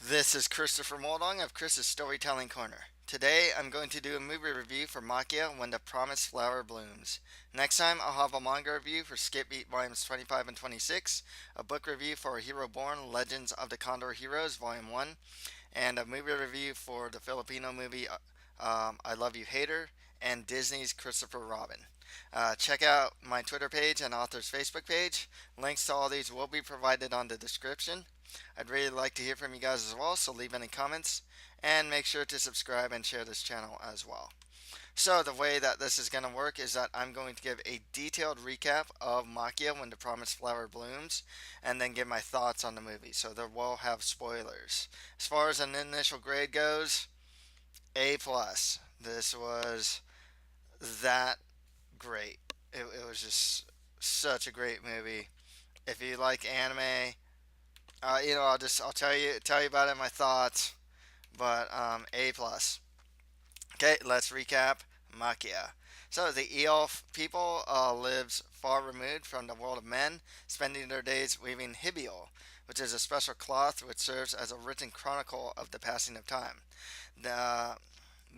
This is Christopher Moldong of Chris's Storytelling Corner. Today I'm going to do a movie review for Maquia When the Promised Flower Blooms. Next time I'll have a manga review for Skip Beat Volumes 25 and 26, a book review for Hero Born Legends of the Condor Heroes Volume 1, and a movie review for the Filipino movie I Love You Hater and Disney's Christopher Robin. Check out my Twitter page and author's Facebook page. Links to all these will be provided on the description. I'd really like to hear from you guys as well, so leave any comments and make sure to subscribe and share this channel as well. So the way that this is going to work is that I'm going to give a detailed recap of Maquia When the Promised Flower Blooms and then give my thoughts on the movie. So there will have spoilers. As far as an initial grade goes, A+. This was that great. It was just such a great movie. If you like anime, I'll tell you about it, my thoughts, but A+. Okay, let's recap Maquia. So the Eolf people lives far removed from the world of men, spending their days weaving hibiol, which is a special cloth which serves as a written chronicle of the passing of time. The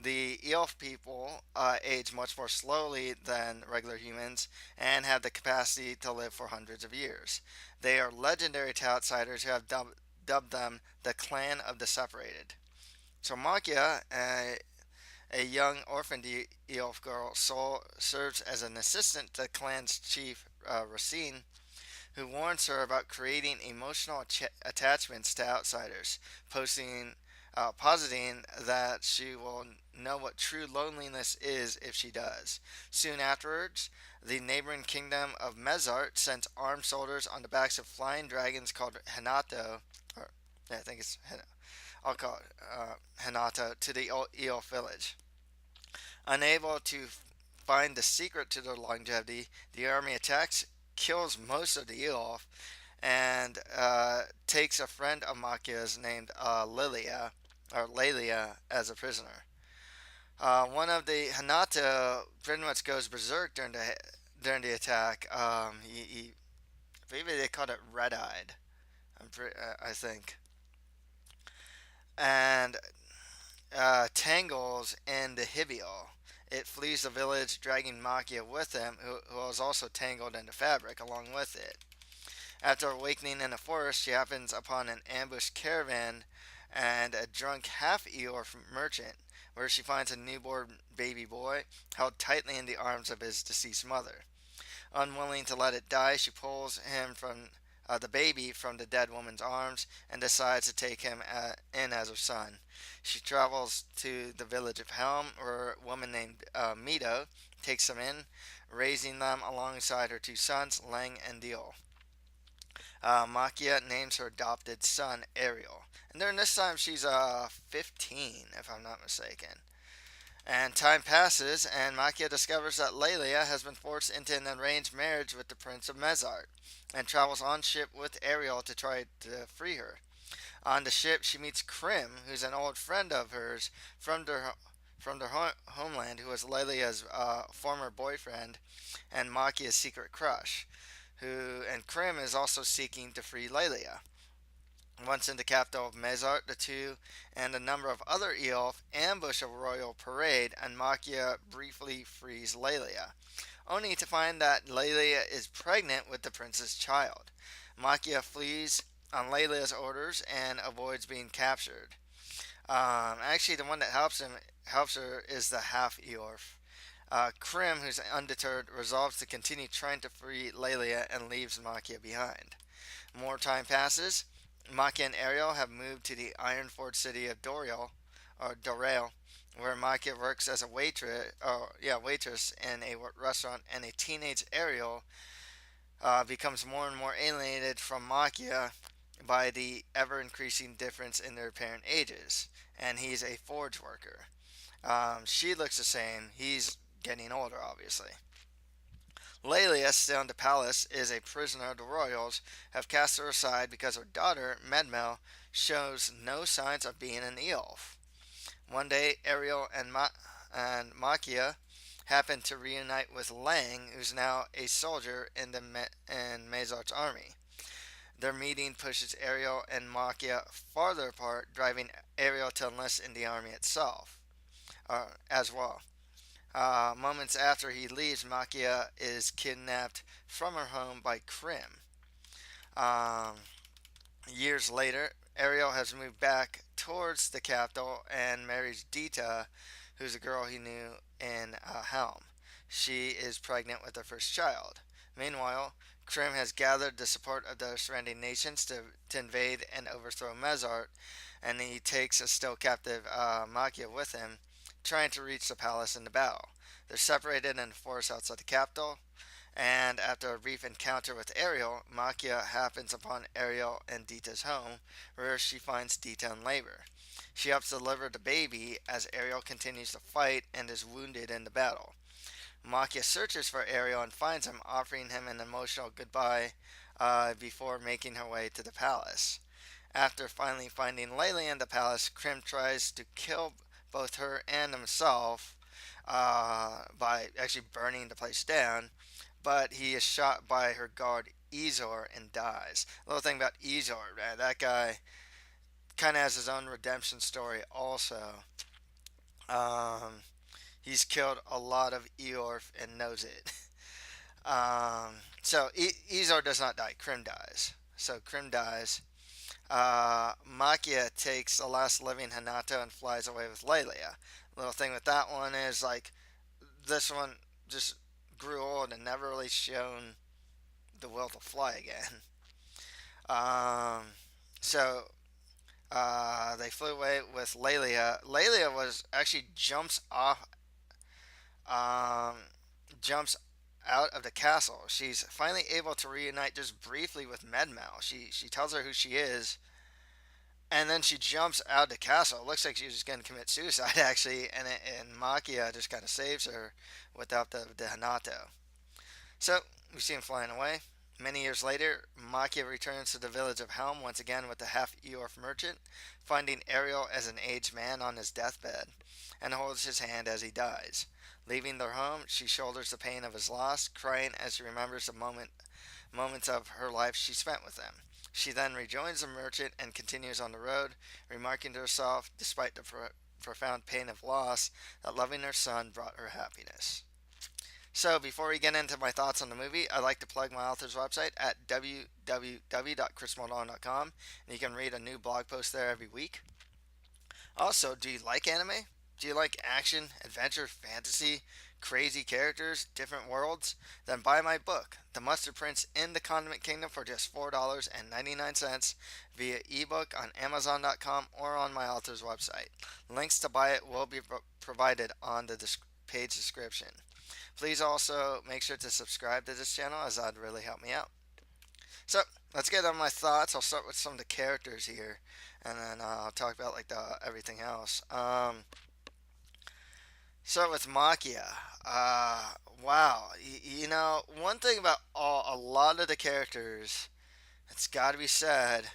the Eolf people age much more slowly than regular humans and have the capacity to live for hundreds of years. They are legendary to outsiders who have dubbed them the Clan of the Separated. So Makia, a young orphaned Eolf girl, serves as an assistant to the clan's chief, Racine, who warns her about creating emotional attachments to outsiders, positing that she will know what true loneliness is if she does. Soon afterwards, the neighboring kingdom of Mezart sends armed soldiers on the backs of flying dragons called Hanato, or yeah, I think it's I'll call it Hanato, to the Eel village. Unable to find the secret to their longevity, the army attacks, kills most of the Eolf, and takes a friend of Machia's named Lelia as a prisoner. One of the Hanata pretty much goes berserk during the attack. Maybe they called it red-eyed. I think, and tangles in the Hibiol. It flees the village, dragging Maquia with him, who was also tangled in the fabric along with it. After awakening in the forest, she happens upon an ambushed caravan and a drunk half-Eeyore merchant, where she finds a newborn baby boy held tightly in the arms of his deceased mother. Unwilling to let it die, she pulls him from the baby from the dead woman's arms and decides to take him in as her son. She travels to the village of Helm, where a woman named Mito takes them in, raising them alongside her two sons, Lang and Deal. Maquia names her adopted son Ariel. And during this time, she's 15, if I'm not mistaken. And time passes, and Maquia discovers that Lelia has been forced into an arranged marriage with the Prince of Mezart, and travels on ship with Ariel to try to free her. On the ship, she meets Krim, who's an old friend of hers from their homeland, who was Lelia's former boyfriend and Maquia's secret crush. And Krim is also seeking to free Lelia. Once in the capital of Mezart, the two and a number of other Eolf ambush a royal parade, and Maquia briefly frees Lelia, only to find that Lelia is pregnant with the prince's child. Maquia flees on Lelia's orders and avoids being captured. Actually, the one that helps her is the half Eorf. Krim, who's undeterred, resolves to continue trying to free Lelia and leaves Maquia behind. More time passes. Maquia and Ariel have moved to the Ironforge city of Dorail, where Maquia works as a waitress in a restaurant, and a teenage Ariel becomes more and more alienated from Maquia by the ever increasing difference in their parent ages, and he's a forge worker. She looks the same. He's getting older, obviously. Lelia, still in the palace, is a prisoner the royals have cast her aside because her daughter, Medmel, shows no signs of being an Eolf. One day, Ariel and Maquia happen to reunite with Lang, who's now a soldier in Mezart's army. Their meeting pushes Ariel and Maquia farther apart, driving Ariel to enlist in the army itself as well. Moments after he leaves, Maquia is kidnapped from her home by Krim. Um, Years later, Ariel has moved back towards the capital and marries Dita, who's a girl he knew in Helm. She is pregnant with their first child. Meanwhile, Krim has gathered the support of the surrounding nations to invade and overthrow Mezart, and he takes a still captive Maquia with him, trying to reach the palace in the battle. They're separated in the forest outside the capital, and after a brief encounter with Ariel, Maquia happens upon Ariel and Dita's home, where she finds Dita in labor. She helps deliver the baby as Ariel continues to fight and is wounded in the battle. Maquia searches for Ariel and finds him, offering him an emotional goodbye before making her way to the palace. After finally finding Layla in the palace, Krim tries to kill both her and himself by actually burning the place down, but he is shot by her guard Ezor and dies. A little thing about Ezor, man, that guy kind of has his own redemption story also. Um, he's killed a lot of Eorf and knows it. Ezor does not die. Krim dies. So Krim dies. Maquia takes the last living Hanato and flies away with Lelia. Little thing with that one is like this one just grew old and never really shown the will to fly again. Um, so they flew away with Lelia. Lelia was actually um, jumps out of the castle. She's finally able to reunite just briefly with Medmal. She tells her who she is, and then she jumps out of the castle. It looks like she's just going to commit suicide actually, and Maquia just kind of saves her without the Hanato. So we see him flying away. Many years later, Maquia returns to the village of Helm once again with the half Eorf merchant, finding Ariel as an aged man on his deathbed, and holds his hand as he dies. Leaving their home, she shoulders the pain of his loss, crying as she remembers the moments of her life she spent with him. She then rejoins the merchant and continues on the road, remarking to herself, despite the profound pain of loss, that loving her son brought her happiness. So, before we get into my thoughts on the movie, I'd like to plug my author's website at www.chrismaldon.com, and you can read a new blog post there every week. Also, do you like anime? Do you like action, adventure, fantasy, crazy characters, different worlds? Then buy my book, The Mustard Prince in the Condiment Kingdom, for just $4.99 via ebook on Amazon.com or on my author's website. Links to buy it will be provided on the page description. Please also make sure to subscribe to this channel, as that'd really help me out. So let's get on my thoughts. I'll start with some of the characters here, and then I'll talk about like everything else. Start with Maquia. Wow, one thing about a lot of the characters, it's got to be said,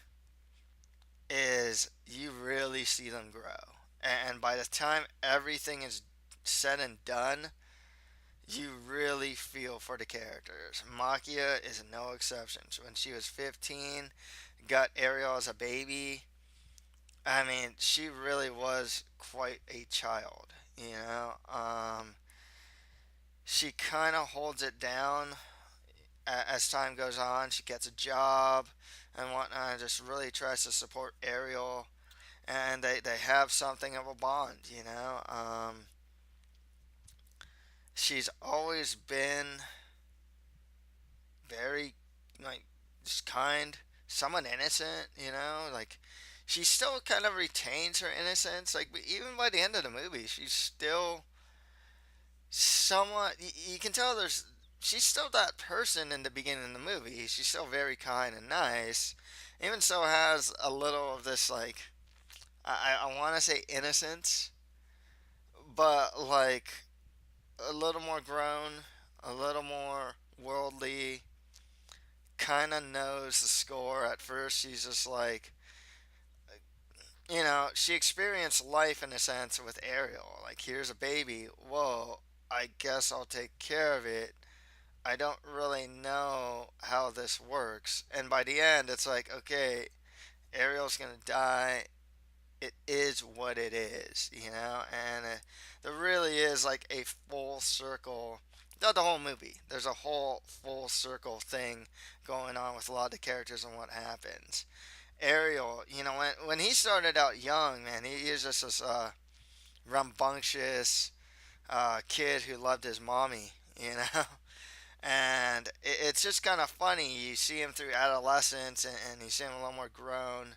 is you really see them grow, and by the time everything is said and done, you really feel for the characters. Maquia is no exception. When she was 15, got Ariel as a baby. I mean, she really was quite a child, you know. She kind of holds it down as time goes on. She gets a job and whatnot, and just really tries to support Ariel. And they have something of a bond, you know. She's always been very like just kind, somewhat innocent, you know, like she still kind of retains her innocence. Like even by the end of the movie, she's still somewhat. You can tell she's still that person in the beginning of the movie. She's still very kind and nice. Even so, has a little of this like I want to say innocence, but like a little more grown, a little more worldly, kind of knows the score. At first, she's just like, she experienced life in a sense with Ariel. Like, here's a baby. Whoa, I guess I'll take care of it. I don't really know how this works. And by the end, it's like, okay, Ariel's gonna die. It is what it is, you know? And there really is like a full circle. Not the whole movie. There's a whole full circle thing going on with a lot of the characters and what happens. Ariel, you know, when he started out young, man, he was just this rambunctious kid who loved his mommy, you know? And it's just kind of funny. You see him through adolescence, and you see him a little more grown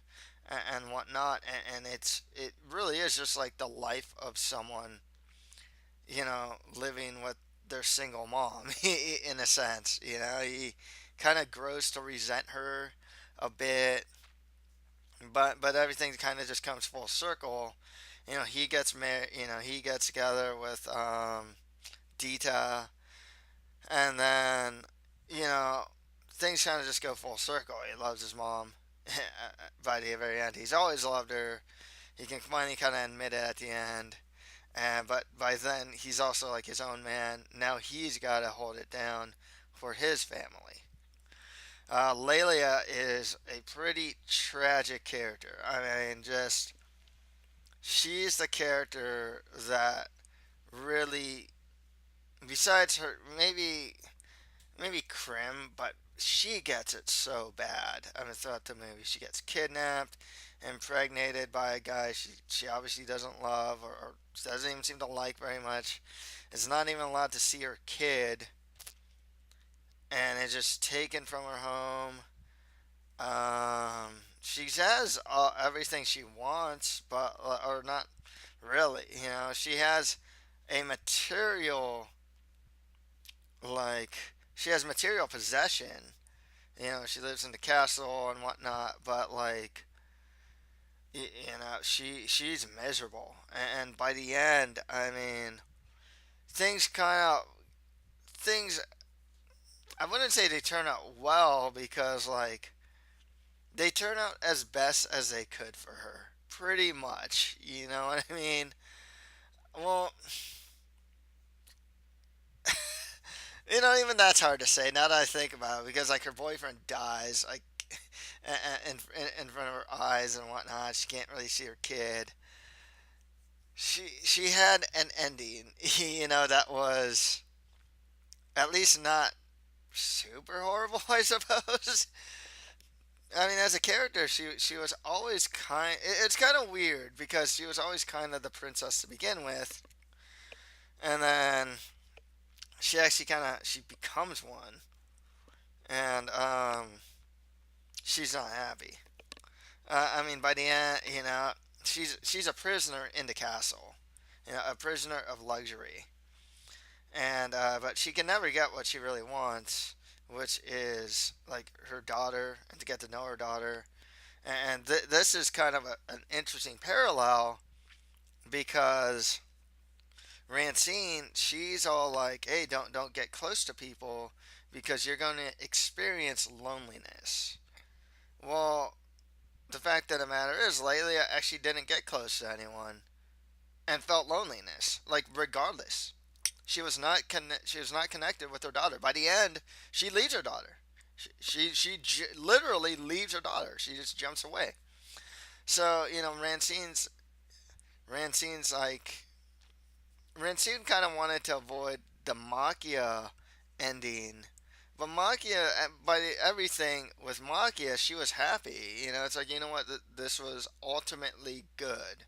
and whatnot, it really is just like the life of someone, you know, living with their single mom in a sense. You know, he kind of grows to resent her a bit, but everything kind of just comes full circle. You know, he gets married. You know, he gets together with Dita, and then, you know, things kind of just go full circle. He loves his mom by the very end. He's always loved her. He can finally kind of admit it at the end. And but by then he's also like his own man. Now he's got to hold it down for his family. Lelia is a pretty tragic character. I mean, just she's the character that really, besides her, maybe Krim, but she gets it so bad. I mean, throughout the movie, she gets kidnapped, impregnated by a guy she obviously doesn't love or doesn't even seem to like very much. Is not even allowed to see her kid, and is just taken from her home. She has everything she wants, but or not really. You know, she has a material like she has material possession. You know, she lives in the castle and whatnot, but like, you know, she's miserable. And by the end, I mean, things kind of things. I wouldn't say they turn out well because like they turn out as best as they could for her, pretty much. You know what I mean? Well, you know, even that's hard to say now that I think about it because like her boyfriend dies like in front of her eyes and whatnot. She can't really see her kid. She had an ending, you know, that was at least not super horrible, I suppose. I mean, as a character, she was always kind. It's kind of weird because she was always kind of the princess to begin with, and then she actually kind of she becomes one, and she's not happy. I mean, by the end, you know, she's a prisoner in the castle, you know, a prisoner of luxury, and but she can never get what she really wants, which is like her daughter and to get to know her daughter. And this is kind of an interesting parallel because Rancine, she's all like, "Hey, don't get close to people because you're going to experience loneliness." Well, the fact of the matter is, Lelia actually didn't get close to anyone and felt loneliness, like regardless. She was not connected with her daughter. By the end, she leaves her daughter. Literally leaves her daughter. She just jumps away. So you know, Rancine's like Rancine kind of wanted to avoid the Maquia ending, but Maquia, by everything with Maquia, she was happy. You know, it's like, you know what, this was ultimately good.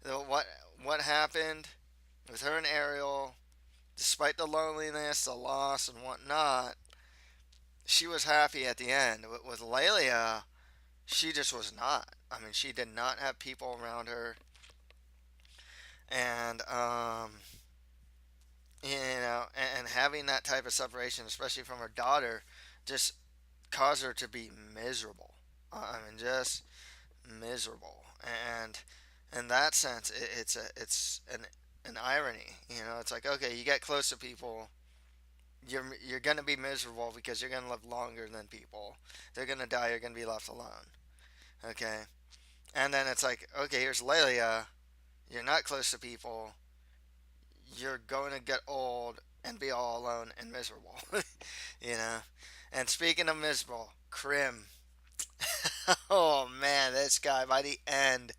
What what happened with her and Ariel, despite the loneliness, the loss, and whatnot, she was happy at the end. With Lelia, she just was not. I mean, she did not have people around her, and you know, and having that type of separation, especially from her daughter, just caused her to be miserable. I mean, just miserable. And in that sense, it's an irony. You know, it's like, okay, you get close to people, you're gonna be miserable because you're gonna live longer than people. They're gonna die. You're gonna be left alone. Okay, and then it's like, okay, here's Lelia. You're not close to people. You're going to get old and be all alone and miserable. you know. And speaking of miserable, Krim. Oh man, this guy by the end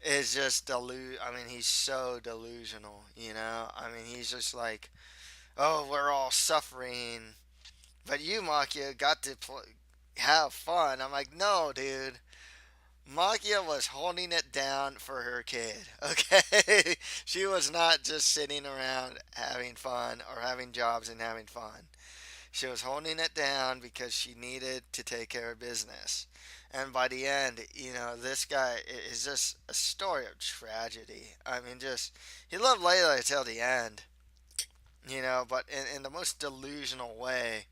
is just I mean, he's so delusional. I mean, he's just like, oh, we're all suffering, but you, Makia, got to have fun. I'm like, no, dude. Makia was holding it down for her kid. Okay, she was not just sitting around having fun or having jobs and having fun. She was holding it down because she needed to take care of business. And by the end, this guy is just a story of tragedy. I mean, just, he loved Layla till the end, but in the most delusional way,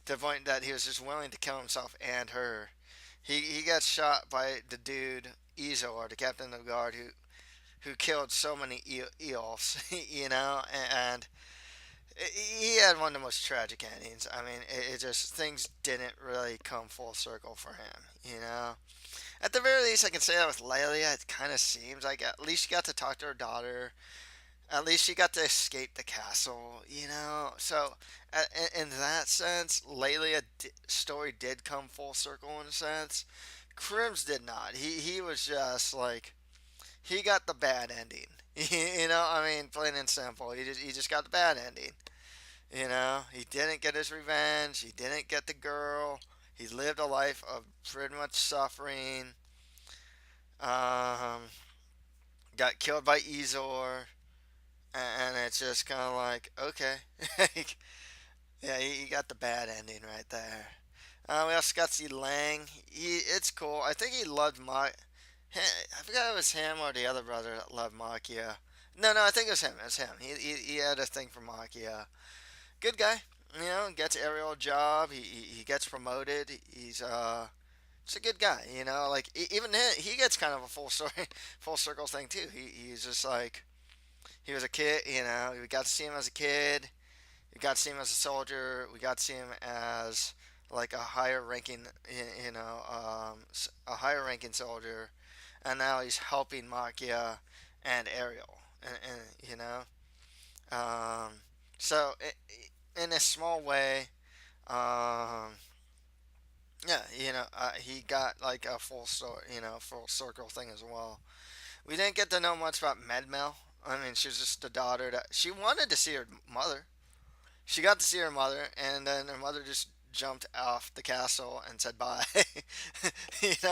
to the point that he was just willing to kill himself and her. He got shot by the dude, Izor, the captain of the guard, who killed so many Eolfs, and he had one of the most tragic endings. I mean, it just, things didn't really come full circle for him. At the very least, I can say that with Lelia, it kind of seems like at least she got to talk to her daughter. At least she got to escape the castle. So, in that sense, Lelia's story did come full circle in a sense. Krim's did not. He was just like, he got the bad ending. I mean, plain and simple. He just got the bad ending. He didn't get his revenge. He didn't get the girl. He lived a life of pretty much suffering. Um, got killed by Ezor, and it's just kind of like, okay, yeah, he got the bad ending right there. We also got to see Lang. It's cool. I think he loved I forgot if it was him or the other brother that loved Maquia. No, I think it was him. It was him. He had a thing for Maquia. Good guy. Gets aerial job. He gets promoted. He's just a good guy. Like even he gets kind of a full story, full circle thing too. He's just like, he was a kid. We got to see him as a kid. We got to see him as a soldier. We got to see him as like a higher ranking, a higher ranking soldier, and now he's helping Maquia and Ariel, and um, so in a small way, um, yeah, he got like a full story, full circle thing as well. We didn't get to know much about Medmel. I mean, she was just a daughter that she wanted to see her mother. She got to see her mother, and then her mother just jumped off the castle and said bye. It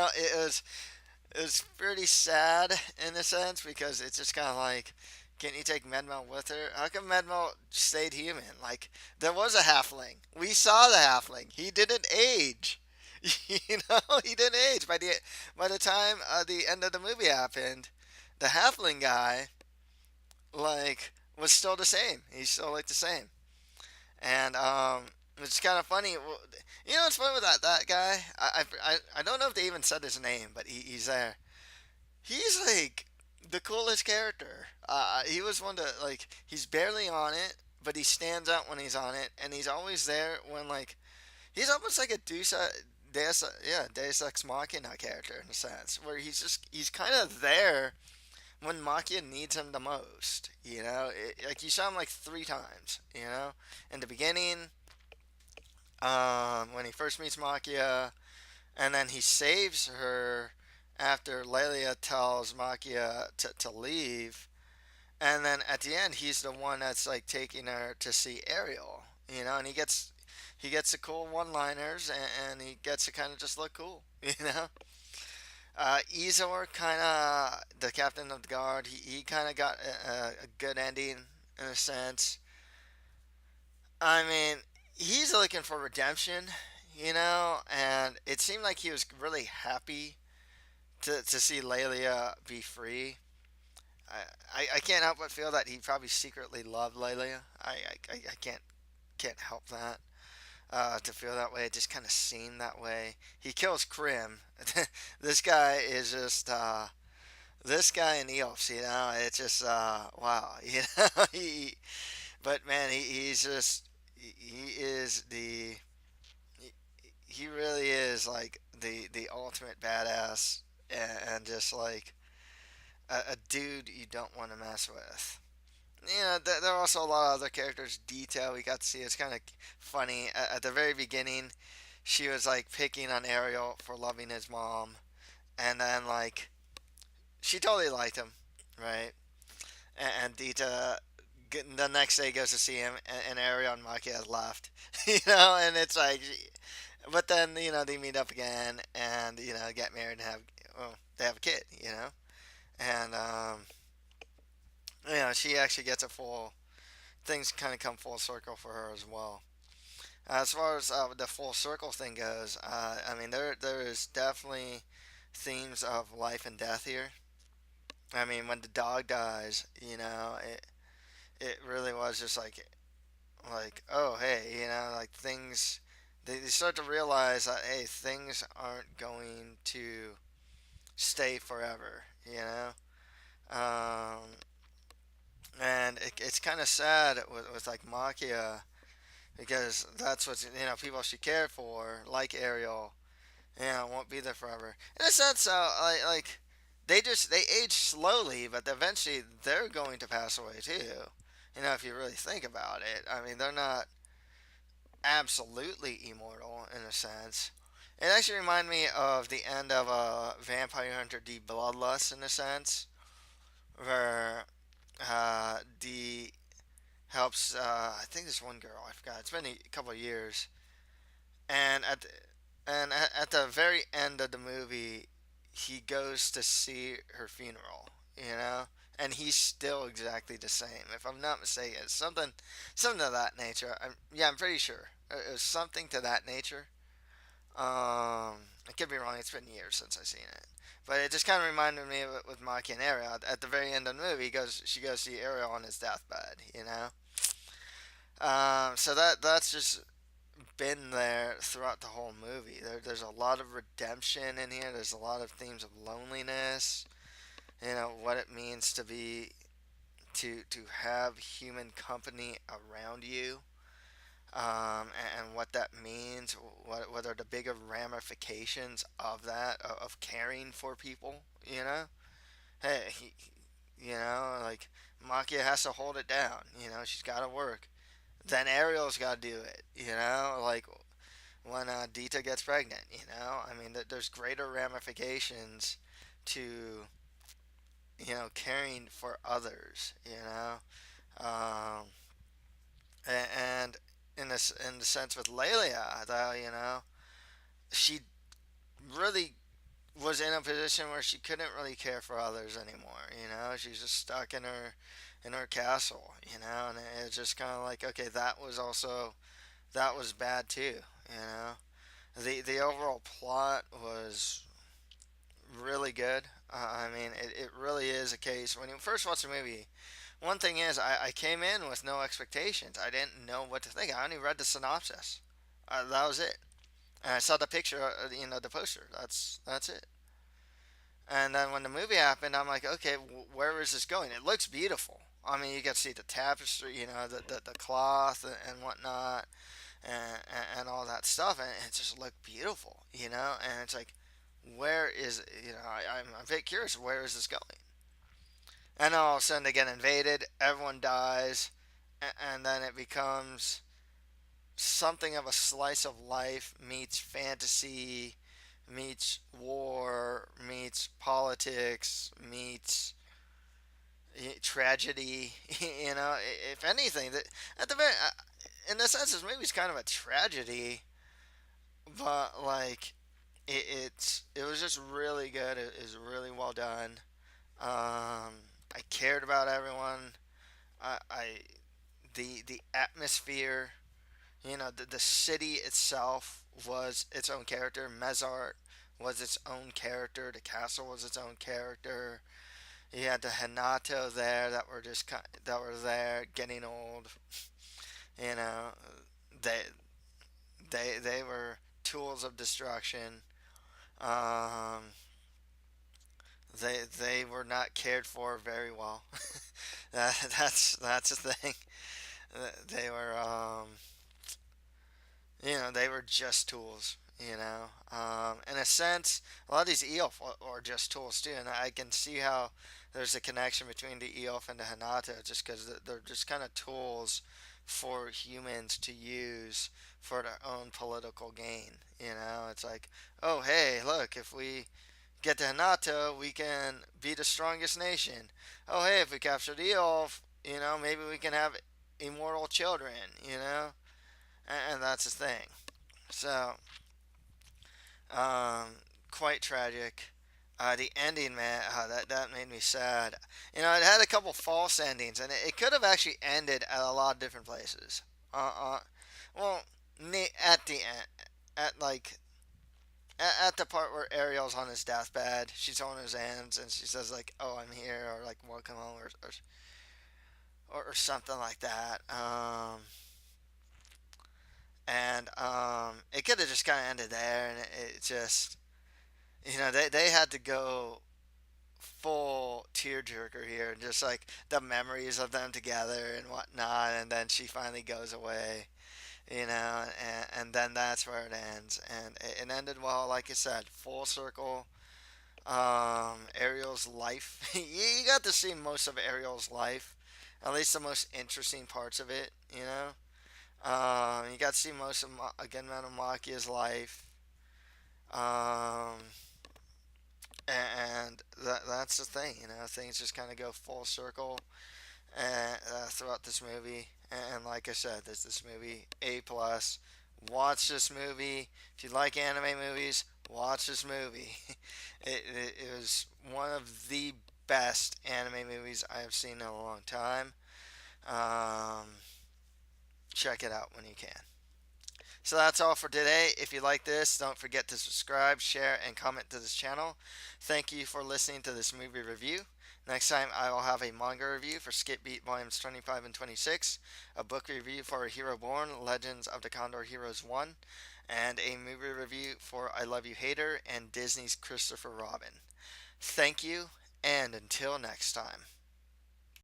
was pretty sad in a sense because it's just kind of like, can you take Medmel with her? How come Medmel stayed human? Like, there was a halfling. We saw the halfling. He didn't age. He didn't age. By the time the end of the movie happened, the halfling guy like was still the same. He's still like the same. And it's kind of funny. What's funny with that guy? I don't know if they even said his name, but he's there. He's like the coolest character. He was one to like. He's barely on it, but he stands out when he's on it, and he's always there when like. He's almost like a Deus Ex Machina character in a sense, where he's kind of there when Maquia needs him the most. Like you saw him like 3 times. In the beginning, when he first meets Maquia, and then he saves her after Lelia tells Maquia to leave, and then at the end he's the one that's like taking her to see Ariel. And he gets the cool one-liners, and he gets to kind of just look cool. Izor, kind of the captain of the guard, he kind of got a good ending in a sense. I mean, he's looking for redemption, and it seemed like he was really happy to see Lelia be free. I can't help but feel that he probably secretly loved Lelia. I can't help that. To feel that way, it just kind of seemed that way. He kills Krim. This guy is just this guy in Eos. It's just wow. But man, he's just he is he really is like the ultimate badass, and just like a dude you don't want to mess with. There are also a lot of other characters detail we got to see. It's kind of funny. At the very beginning, she was like picking on Ariel for loving his mom, and then like she totally liked him, right? And Dita the next day goes to see him, and Ariel and Maquia has left, and it's like, but then they meet up again, and get married and have, well, they have a kid, and she actually gets a full things kind of come full circle for her as well. As far as the full circle thing goes, I mean there is definitely themes of life and death here. I mean, when the dog dies, it really was just like, oh, hey, like things, they start to realize that, hey, things aren't going to stay forever, and it's kind of sad with like Maquia, because that's what people she cared for, like Ariel, won't be there forever. In a sense, they age slowly, but eventually they're going to pass away too. If you really think about it, I mean, they're not absolutely immortal in a sense. It actually reminded me of the end of Vampire Hunter D Bloodlust in a sense, where D helps. I think this one girl. I forgot. It's been a couple of years, and at the very end of the movie, he goes to see her funeral. You know, and he's still exactly the same. If I'm not mistaken, it's something of that nature. I'm pretty sure it was something to that nature. I could be wrong. It's been years since I've seen it, but it just kind of reminded me of it with Maki and Ariel. At the very end of the movie, she goes see Ariel on his deathbed. So that's just been there throughout the whole movie. There's a lot of redemption in here. There's a lot of themes of loneliness. What it means to have human company around you, and what that means. What are the bigger ramifications of that, of caring for people? Hey, like Makia has to hold it down. She's got to work. Then Ariel's got to do it. Like when Dita gets pregnant. I mean, there's greater ramifications to caring for others. Um, and in the sense with Lelia, though, she really was in a position where she couldn't really care for others anymore. She's just stuck in her castle. And it's just kind of like, okay, that was bad too. The overall plot was really good. I mean, it really is a case when you first watch the movie. One thing is, I came in with no expectations. I didn't know what to think. I only read the synopsis. That was it. And I saw the picture, the poster. That's it. And then when the movie happened, I'm like, okay, where is this going? It looks beautiful. I mean, you can see the tapestry, the cloth and whatnot, and all that stuff, and it just looked beautiful, And it's like, where is, I'm a bit curious, where is this going? And then all of a sudden they get invaded, everyone dies, and then it becomes something of a slice of life meets fantasy, meets war, meets politics, meets tragedy. If anything, that at the very, in the sense, this movie's kind of a tragedy, but like it was just really good. It was really well done. I cared about everyone. I the atmosphere. The city itself was its own character. Mezart was its own character. The castle was its own character. You had the Hanato there that were there getting old. You know, they they were tools of destruction. Um, they were not cared for very well. That's the thing. They were they were just tools. In a sense, a lot of these Eolf are just tools too, and I can see how there's a connection between the Eolf and the Hinata, just because they're just kind of tools for humans to use for their own political gain. It's like, oh hey, look, if we get to Hinata, we can be the strongest nation. Oh hey, if we capture the Eolf, maybe we can have immortal children. And that's the thing. So um, quite tragic. The ending, man, that made me sad. It had a couple false endings, and it could have actually ended at a lot of different places. Uh, well, at the end, at like at the part where Ariel's on his deathbed, she's on his hands, and she says like, "Oh, I'm here," or like, "Welcome home," or something like that. And it could have just kind of ended there, and it just they had to go full tearjerker here, and just like the memories of them together and whatnot, and then she finally goes away, and then that's where it ends, and it ended well, like I said, full circle. Ariel's life, you got to see most of Ariel's life, at least the most interesting parts of it, you got to see most of again Maquia's life. Um, and that's the thing, things just kind of go full circle throughout this movie. And like I said, this movie A+. Watch this movie. If you like anime movies, watch this movie. It was one of the best anime movies I have seen in a long time. Um, Check it out when you can. So that's all for today. If you like this, don't forget to subscribe, share, and comment to this channel. Thank you for listening to this movie review. Next time, I will have a manga review for Skip Beat Volumes 25 and 26, a book review for A Hero Born, Legends of the Condor Heroes 1, and a movie review for I Love You Hater and Disney's Christopher Robin. Thank you, and until next time.